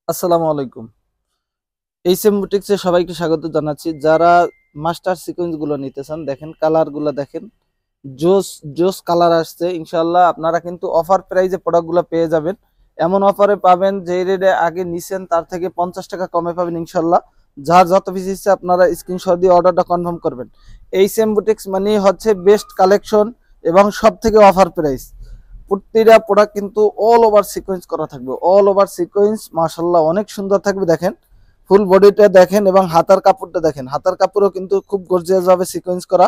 আসসালামু আলাইকুম। এইচএম বুটিক্সে সবাইকে স্বাগত জানাচ্ছি। যারা মাস্টার সিকোয়েন্স গুলো নিতে চান, দেখেন কালার গুলো দেখেন, জোস জোস কালার আসছে। ইনশাল্লাহ আপনারা কিন্তু অফার প্রাইজে প্রোডাক্ট গুলো পেয়ে যাবেন। এমন অফারে পাবেন যে রেটে আগে নিছেন তার থেকে 50 টাকা কমে পাবেন ইনশাল্লাহ। যার যত পিস ইচ্ছে আপনারা স্ক্রিনশট দিয়ে অর্ডারটা কনফার্ম করবেন। এইচএম বুটিক্স মানে হচ্ছে বেস্ট কালেকশন এবং সব থেকে অফার প্রাইস। প্রতিটা প্রোডাক্ট কিন্তু অল ওভার সিকোয়েন্স করা থাকবে, অল ওভার সিকোয়েন্স মাশাআল্লাহ অনেক সুন্দর থাকবে। দেখেন ফুল বডিটা দেখেন এবং হাতার কাপড়টা দেখেন, হাতার কাপড়ও কিন্তু খুব গর্জিয়াস ভাবে সিকোয়েন্স করা।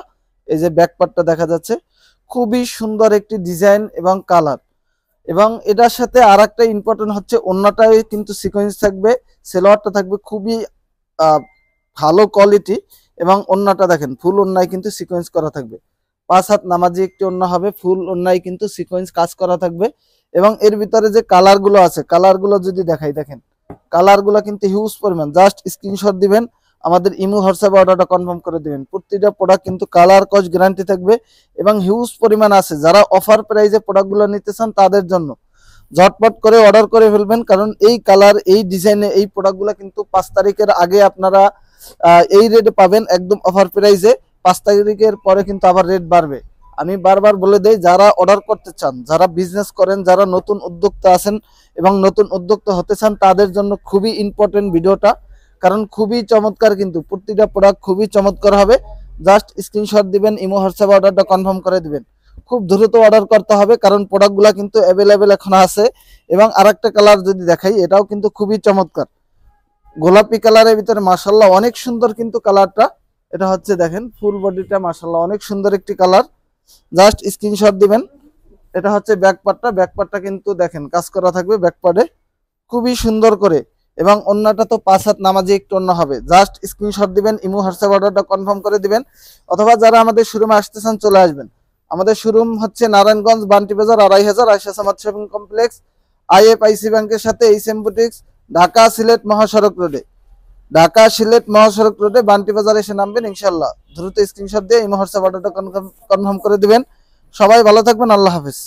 এই যে ব্যাক পার্টটা দেখা যাচ্ছে, খুবই সুন্দর একটি ডিজাইন এবং কালার। এবং এটার সাথে আর একটা ইম্পর্টেন্ট হচ্ছে ওন্নাটাই কিন্তু সিকোয়েন্স থাকবে, সেলোয়ারটা থাকবে খুবই আহ, ভালো কোয়ালিটি। এবং ওন্নাটা দেখেন ফুল ওন্নায় কিন্তু সিকোয়েন্স করা থাকবে। 5 হাত নামাজি একটি ওন্না হবে, ফুল ওন্নায় কিন্তু সিকোয়েন্স কাজ করা থাকবে। এবং এর ভিতরে যে কালার গুলো আছে, কালার গুলো যদি দেখাই, দেখেন কালার গুলো কিন্তু হিউজ পরিমাণ। জাস্ট স্ক্রিনশট দিবেন, আমাদের ইমো হোয়াটসঅ্যাপে অর্ডারটা কনফার্ম করে দিবেন। প্রতিটা প্রোডাক্ট কিন্তু কালার কস গ্যারান্টি থাকবে এবং হিউজ পরিমাণ আছে। যারা অফার প্রাইজে প্রোডাক্টগুলো নিতে চান তাদের জন্য ঝটপট করে অর্ডার করে ফেলবেন, কারণ এই কালার এই ডিজাইনে এই প্রোডাক্টগুলো কিন্তু 5 তারিখের আগে আপনারা এই রেটে পাবেন একদম অফার প্রাইজে। 5 তারিখের পরে কিন্তু আবার রেট বাড়বে। আমি বারবার বলে দেই, যারা অর্ডার করতে চান, যারা বিজনেস করেন, যারা নতুন উদ্যোক্তা আছেন এবং নতুন উদ্যোক্তা হতে চান তাদের জন্য খুবই ইম্পর্টেন্ট ভিডিওটা, কারণ খুবই চমৎকার, কিন্তু প্রতিটা প্রোডাক্ট খুবই চমৎকার হবে। জাস্ট স্ক্রিনশট দিবেন, ইমো হোয়াটসঅ্যাপে অর্ডারটা কনফার্ম করে দিবেন। খুব দ্রুত অর্ডার করতে হবে, কারণ প্রোডাক্টগুলো কিন্তু অ্যাভেলেবেল এখন আছে। এবং আরেকটা কালার যদি দেখাই, এটাও কিন্তু খুবই চমৎকার, গোলাপি কালারের ভিতরে মাশাআল্লাহ অনেক সুন্দর কিন্তু কালারটা। এটা হচ্ছে দেখেন ফুল বডিটা মাশাআল্লাহ অনেক সুন্দর একটি কালার। জাস্ট স্ক্রিনশট দিবেন। এটা হচ্ছে ব্যাক পার্টটা, ব্যাক পার্টটা কিন্তু দেখেন কাজ করা থাকবে ব্যাক পার্টে খুবই সুন্দর করে। এবং অন্যটা তো 5 হাত নামাজি একটু অন্য হবে। জাস্ট স্ক্রিনশট দিবেন, ইমো হোয়াটসঅ্যাপ অর্ডারটা কনফার্ম করে দিবেন। অথবা যারা আমাদের শোরুমে আসতে চান চলে আসবেন। আমাদের শোরুম হচ্ছে নারায়ণগঞ্জ বান্টি বাজার 2500 Ayesha Samad shopping complex, IFIC ব্যাংকের সাথে এইচএম বুটিক্স, ঢাকা সিলেট মহাসড়ক রোডে। ঢাকা সিলেট মহাসড়ক রোডে বান্টি বাজার এসে নামবেন ইনশাল্লাহ। দ্রুত স্ক্রিনশট দিয়ে ইমো হোয়াটসঅ্যাপ অর্ডারটা কনফার্ম করে দিবেন। সবাই ভালো থাকবেন, আল্লাহ হাফেজ।